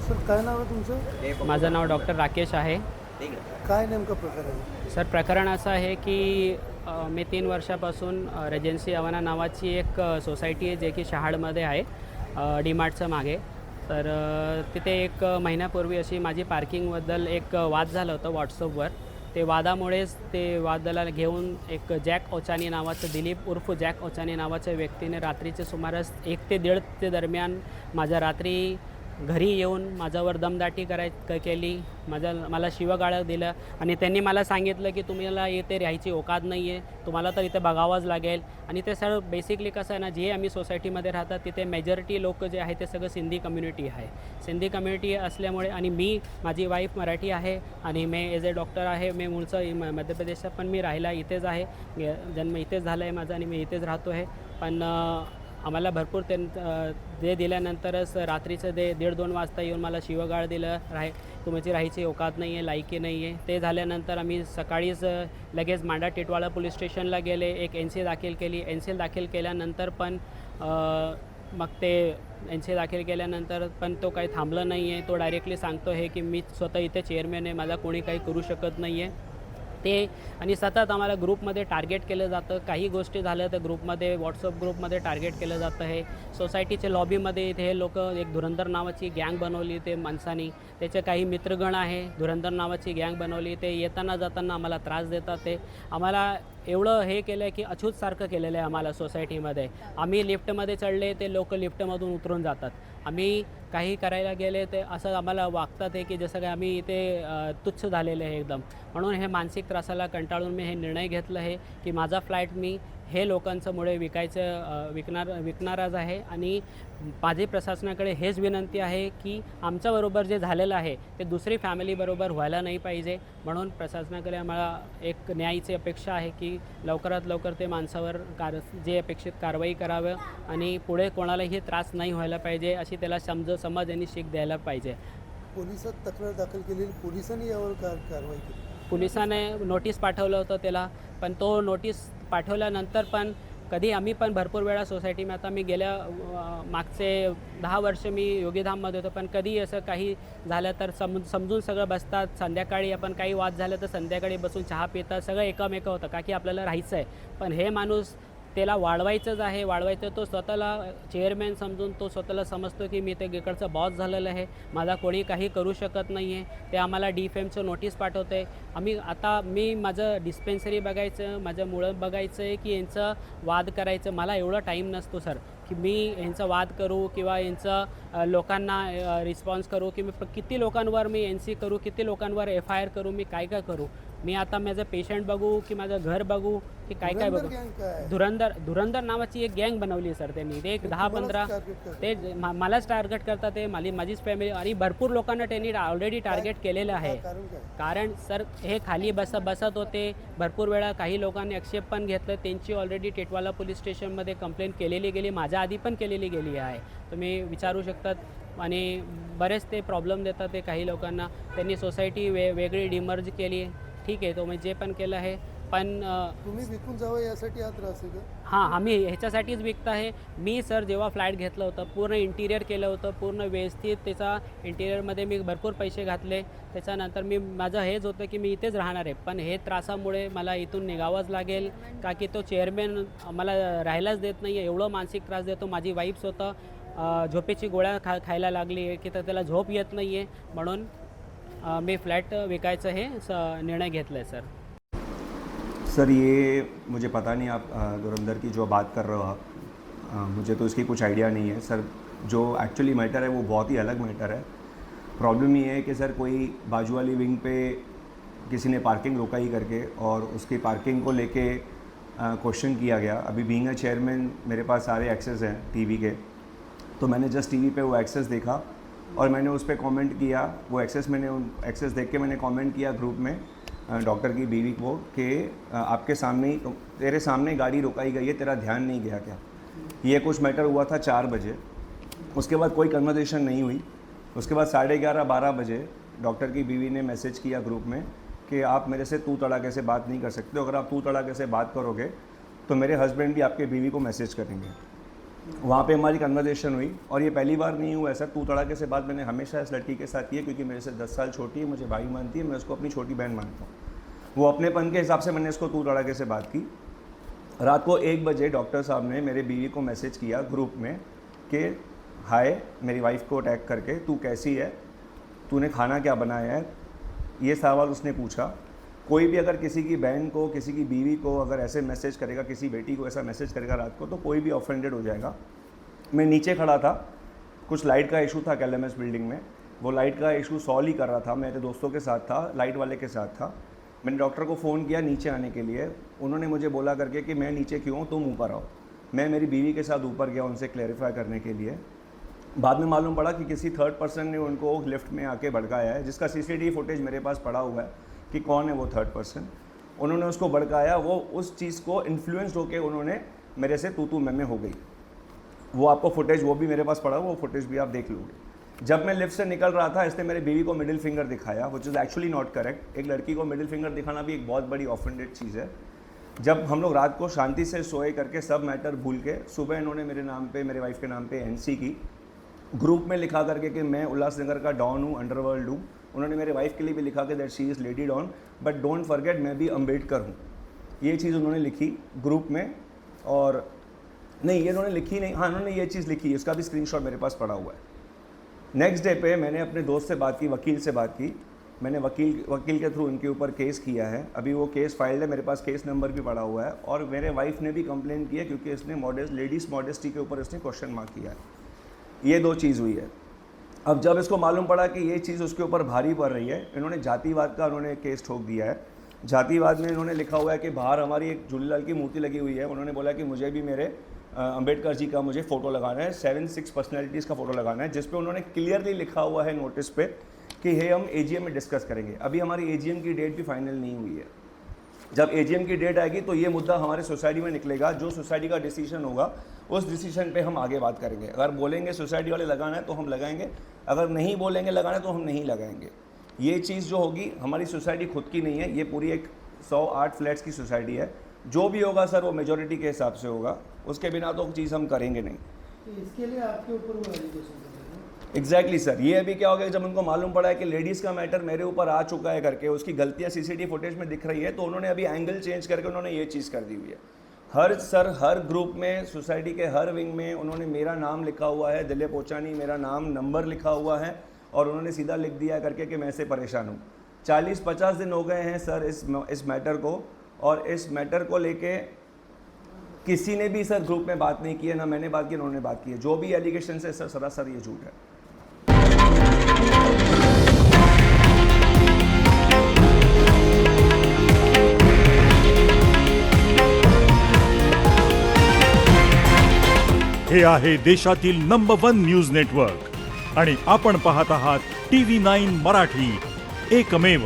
Sir काय नाव आहे तुमचं? माझं नाव डॉक्टर राकेश आहे. काय नेमकं प्रकार आहे? सर प्रकरण असं आहे की मी 3 वर्षापासून रेजन्सी अवाना नावाची एक सोसायटी आहे जे की शहाडमध्ये आहे, डीमार्टचं मागे. तर तिथे एक महिन्यापूर्वी अशी माझी पार्किंगबद्दल एक वाद झालं होतं व्हॉट्सअपवर. ते वादामुळेच ते वादाला घेऊन एक जॅक ओचानी नावाचं, दिलीप उर्फ जॅक ओचानी नावाच्या व्यक्तीने रात्रीचे सुमारास 1 ते 1:30 ते दरम्यान माझ्या रात्री घरी येऊन माझ्यावर दमदाटी केली. मला शिवीगाळ दिलं आणि त्यांनी मला सांगितलं की तुम्हाला इथे राहायची औकात नाही आहे, तुम्हाला तर इथे बघावंच लागेल. आणि ते सर बेसिकली कसं आहे ना, जे आम्ही सोसायटीमध्ये राहतात तिथे मेजॉरिटी लोक जे आहे ते सगळं सिंधी कम्युनिटी आहे. सिंधी कम्युनिटी असल्यामुळे आणि माझी वाईफ मराठी आहे आणि मी एज ए डॉक्टर आहे. मी मूळचं मध्य प्रदेशात, पण मी राहायला इथेच आहे. जन्म इथेच झाला आहे माझा आणि मी इथेच राहतो आहे. पण आम्हाला भरपूर ते दिल्यानंतरच रात्रीचं 1:30-2 वाजता येऊन मला शिवीगाळ दिलं. तुमची राहायची औकात नाही आहे, लायकी नाही आहे. ते झाल्यानंतर आम्ही सकाळीच लगेच मांडा टिटवाळा पोलीस स्टेशनला गेले, एक NC दाखल केली. NC दाखल केल्यानंतर पण मग ते NC दाखल केल्यानंतर पण तो काही थांबलं नाही आहे. तो डायरेक्टली सांगतो आहे की मी स्वतः इथे चेअरमॅन आहे, मला कोणी काही करू शकत नाही आहे. ते आणि सतत आम्हाला ग्रुपमध्ये टार्गेट केलं जातं. काही गोष्टी झाल्या तर ग्रुपमध्ये, व्हॉट्सअप ग्रुपमध्ये टार्गेट केलं जातं आहे. सोसायटीच्या लॉबीमध्ये इथे हे लोक एक धुरंधर नावाची गँग बनवली ते माणसानी. त्याचे काही मित्रगण आहे, धुरंधर नावाची गँग बनवली. ते येताना जाताना आम्हाला त्रास देतात. ते आम्हाला एवढं हे केलं आहे की अछूतसारखं केलेलं आहे आम्हाला सोसायटीमध्ये. आम्ही लिफ्टमध्ये चढले, ते लोक लिफ्टमधून उतरून जातात. आम्ही काही करायला गेले ते असं आम्हाला वागतात आहे की जसं काय आम्ही इथे तुच्छ झालेले आहे एकदम. म्हणून हे मानसिक त्रासाला कंटाळून मी हे निर्णय घेतला आहे की माझा फ्लॅट मी हे लोकांच्यामुळे विकणारच आहे. आणि माझी प्रशासनाकडे हेच विनंती आहे की आमच्याबरोबर जे झालेलं आहे ते दुसरी फॅमिलीबरोबर व्हायला नाही पाहिजे. म्हणून प्रशासनाकडे आम्हाला एक न्यायाची अपेक्षा आहे की लवकरात लवकर ते माणसावर जे अपेक्षित कारवाई करावं आणि पुढे कोणालाही त्रास नाही व्हायला पाहिजे अशी त्याला समज आणि शिक द्यायला पाहिजे. पोलिसात तक्रार दाखल केलेली, पोलिसांनी यावर कारवाई केली? पोलिसाने नोटीस पाठवलं होतं त्याला, पण तो नोटीस पाठवल्यानंतर पण आम्ही पण भरपूर वेळा सोसायटीमध्ये, आता मी गेल्या मागचे 10 वर्ष मी योगीधाममध्ये होतो, पण कधी असं काही झालं तर समजून सगळं बसतात. संध्याकाळी आपण काही वाद झालं तर संध्याकाळी बसून चहा पितात, सगळं एकामेक होतं का की आपल्याला राहायचं आहे. पण हे माणूस त्याला वाढवायचं तो स्वतःला चेअरमॅन समजून तो स्वतःला समजतो की मी ते इकडचा बॉस झालेलं आहे, मला कोणी काही करू शकत नाही आहे. ते आम्हाला डिफेमचं नोटीस पाठवतं आहे. मी माझं डिस्पेन्सरी बघायचं, माझं मुळं बघायचं आहे की यांचं वाद करायचं. मला एवढा टाईम नसतो सर की मी यांचा वाद करू किंवा यांचं लोकांना रिस्पॉन्स करू की मी किती लोकांवर मी NC करू, किती लोकांवर FIR करू, मी काय करू. मी आता माझं पेशंट बघू की माझं घर बघू की काय बघू. धुरंधर नावाची एक गँग बनवली सर त्यांनी. ते एक 10-15 ते मलाच टार्गेट करतात. ते माझीच फॅमिली आणि भरपूर लोकांना त्यांनी ऑलरेडी टार्गेट केलेलं आहे. कारण सर हे खाली बसत होते भरपूर वेळा. काही लोकांनी आक्षेप पण घेतलं. त्यांची ऑलरेडी टिटवाला पोलीस स्टेशनमध्ये कंप्लेंट केलेली गेली, माझ्या आधी पण केलेली गेली आहे, तुम्ही विचारू शकतात. आणि बरेच ते प्रॉब्लेम देतात ते काही लोकांना. त्यांनी सोसायटी वेगळी डिमर्ज केली. ठीक आहे, तो मी जे पण केलं आहे, पण तुम्ही विकून जावं यासाठी हा त्रास आहे का? हां, आम्ही ह्याच्यासाठीच विकत आहे. मी सर जेव्हा फ्लॅट घेतलं होतं, पूर्ण इंटिरियर केलं होतं, पूर्ण व्यवस्थित त्याचा इंटिरियरमध्ये मी भरपूर पैसे घातले. त्याच्यानंतर माझं हेच होतं की मी इथेच राहणार आहे, पण हे त्रासामुळे मला इथून निघावंच लागेल का की तो चेअरमॅन मला राहायलाच देत नाही आहे. एवढं मानसिक त्रास देतो. माझी वाईफ स्वतः झोपेची गोळ्या खायला लागली आहे की तर त्याला झोप येत नाही आहे. म्हणून मी फ्लॅट विकायचं हे निर्णय घेतला आहे सर. सर ये मुझे पता नहीं आप धुरंधर की जो बात कर रहे हो आप, मुझे तो इसकी कुछ आइडिया नहीं है सर. जो एक्चुअली मैटर है वो बहुत ही अलग मैटर है. प्रॉब्लम ये है कि सर कोई बाजू वाली विंग पे किसी ने पार्किंग रोकाई करके और उसकी पार्किंग को लेके क्वेश्चन किया गया. अभी बीइंग अ चेयरमैन मेरे पास सारे एक्सेस हैं टीवी के, तो मैंने जस्ट टीवी पे वो एक्सेस देखा और मैंने उस पर कॉमेंट किया. वो एक्सेस देख के मैंने कॉमेंट किया ग्रुप में डॉक्टर की बीवी को कि आपके सामने ही तेरे सामने गाड़ी रुकाई गई है, तेरा ध्यान नहीं गया क्या. ये कुछ मैटर हुआ था 4 बजे. उसके बाद कोई कन्वर्सेशन नहीं हुई. उसके बाद 11:30-12 बजे डॉक्टर की बीवी ने मैसेज किया ग्रुप में कि आप मेरे से तू तड़ाके से बात नहीं कर सकते. अगर आप तू तड़ाके से बात करोगे तो मेरे हस्बैंड भी आपके बीवी को मैसेज करेंगे. वहाँ पे हमारी कन्वर्जेशन हुई और ये पहली बार नहीं हुआ है सर। तू तड़ाके से बात मैंने हमेशा इस लड़की के साथ की है, क्योंकि मेरे से 10 साल छोटी है, मुझे भाई मानती है, मैं उसको अपनी छोटी बहन मानता हूँ। वो अपनेपन के हिसाब से मैंने इसको तू तड़ाके से बात की। रात को 1 बजे डॉक्टर साहब ने मेरे बीवी को मैसेज किया ग्रुप में कि हाय, मेरी वाइफ को अटैक करके, तू कैसी है, तूने खाना क्या बनाया है, ये सवाल उसने पूछा। कोई भी अगर किसी की बहन को, किसी की बीवी को अगर ऐसे मैसेज करेगा, किसी बेटी को ऐसा मैसेज करेगा रात को, तो कोई भी ऑफेंडेड हो जाएगा। मैं नीचे खड़ा था, कुछ लाइट का इशू था KLMS बिल्डिंग में, वो लाइट का इशू सॉल्व ही कर रहा था, मेरे दोस्तों के साथ था, लाइट वाले के साथ था। मैंने डॉक्टर को फ़ोन किया नीचे आने के लिए, उन्होंने मुझे बोला करके कि मैं नीचे क्यों हूँ, तुम ऊपर आओ। मैं मेरी बीवी के साथ ऊपर गया उनसे क्लैरिफाई करने के लिए। बाद में मालूम पड़ा कि किसी थर्ड पर्सन ने उनको लिफ्ट में आके भड़काया है, जिसका CCTV फुटेज मेरे पास पड़ा हुआ है कि कौन है वो थर्ड पर्सन। उन्होंने उसको भड़काया, वो उस चीज़ को इन्फ्लुएंस्ड होकर उन्होंने मेरे से तू मैं हो गई। वो आपको फुटेज, वो भी मेरे पास पड़ा, वो फुटेज भी आप देख लोगे। जब मैं लिफ्ट से निकल रहा था, इसने मेरे बीवी को मिडिल फिंगर दिखाया, which is actually not correct. एक लड़की को मिडिल फिंगर दिखाना भी एक बहुत बड़ी ऑफेंडेड चीज़ है। जब हम लोग रात को शांति से सोए करके सब मैटर भूल के, सुबह इन्होंने मेरे नाम पे, मेरे वाइफ के नाम पे NC की, ग्रुप में लिखा करके कि मैं उल्लासनगर का डॉन हूँ, अंडरवर्ल्ड हूँ। उन्होंने मेरे वाइफ के लिए भी लिखा कि that she is lady don, but don't forget मैं भी अम्बेडकर हूँ। ये चीज़ उन्होंने लिखी ग्रुप में। और नहीं, ये उन्होंने लिखी नहीं, हाँ उन्होंने ये चीज़ लिखी, इसका भी स्क्रीनशॉट मेरे पास पड़ा हुआ है। नेक्स्ट डे पे मैंने अपने दोस्त से बात की, वकील से बात की। मैंने वकील के थ्रू इनके ऊपर केस किया है। अभी वो केस फाइल्ड है, मेरे पास केस नंबर भी पड़ा हुआ है। और मेरे वाइफ ने भी कंप्लेन किया, क्योंकि इसने लेडीज़ मॉडेस्टी के ऊपर इसने क्वेश्चन मार्क किया है। ये 2 चीज़ हुई है। अब जब इसको मालूम पड़ा कि ये चीज़ उसके ऊपर भारी पड़ रही है, इन्होंने जातिवाद का उन्होंने केस ठोक दिया है। जातिवाद में इन्होंने लिखा हुआ है कि बाहर हमारी एक झूलेलाल की मूर्ति लगी हुई है, उन्होंने बोला कि मुझे भी मेरे अंबेडकर जी का मुझे फ़ोटो लगाना है, 7-6 पर्सनैलिटीज़ का फ़ोटो लगाना है, जिस पे उन्होंने क्लियरली लिखा हुआ है नोटिस पे कि ये हम AGM में डिस्कस करेंगे। अभी हमारी AGM की डेट भी फाइनल नहीं हुई है। जब AGM की डेट आएगी तो ये मुद्दा हमारे सोसाइटी में निकलेगा। जो सोसाइटी का डिसीजन होगा उस डिसीजन पे हम आगे बात करेंगे। अगर बोलेंगे सोसाइटी वाले लगाना है तो हम लगाएंगे, अगर नहीं बोलेंगे लगाना है तो हम नहीं लगाएंगे। ये चीज़ जो होगी, हमारी सोसाइटी खुद की नहीं है, ये पूरी एक 108 फ्लैट्स की सोसाइटी है। जो भी होगा सर वो मेजॉरिटी के हिसाब से होगा, उसके बिना तो चीज़ हम करेंगे नहीं। तो इसके लिए आपके ऊपर वो एलिगेशन एग्जैक्टली सर। ये अभी क्या हो गया, जब उनको मालूम पड़ा है कि लेडीज़ का मैटर मेरे ऊपर आ चुका है करके, उसकी गलतियाँ CCTV फुटेज में दिख रही है, तो उन्होंने अभी एंगल चेंज करके उन्होंने ये चीज़ कर दी हुई है। हर ग्रुप में, सोसाइटी के हर विंग में उन्होंने मेरा नाम लिखा हुआ है, दिलीप ओचानी मेरा नाम, नंबर लिखा हुआ है, और उन्होंने सीधा लिख दिया करके कि मैं से परेशान हूँ। 40-50 दिन हो गए हैं सर इस मैटर को, और इस मैटर को लेके किसी ने भी सर ग्रुप में बात नहीं की है, ना मैंने बात की, उन्होंने बात की है। जो भी एलिगेशन है सर, सरासर ये झूठ है। हे आहे देशातील नंबर 1 न्यूज नेटवर्क आणि आपण पाहत आहात TV9 मराठी, एकमेव।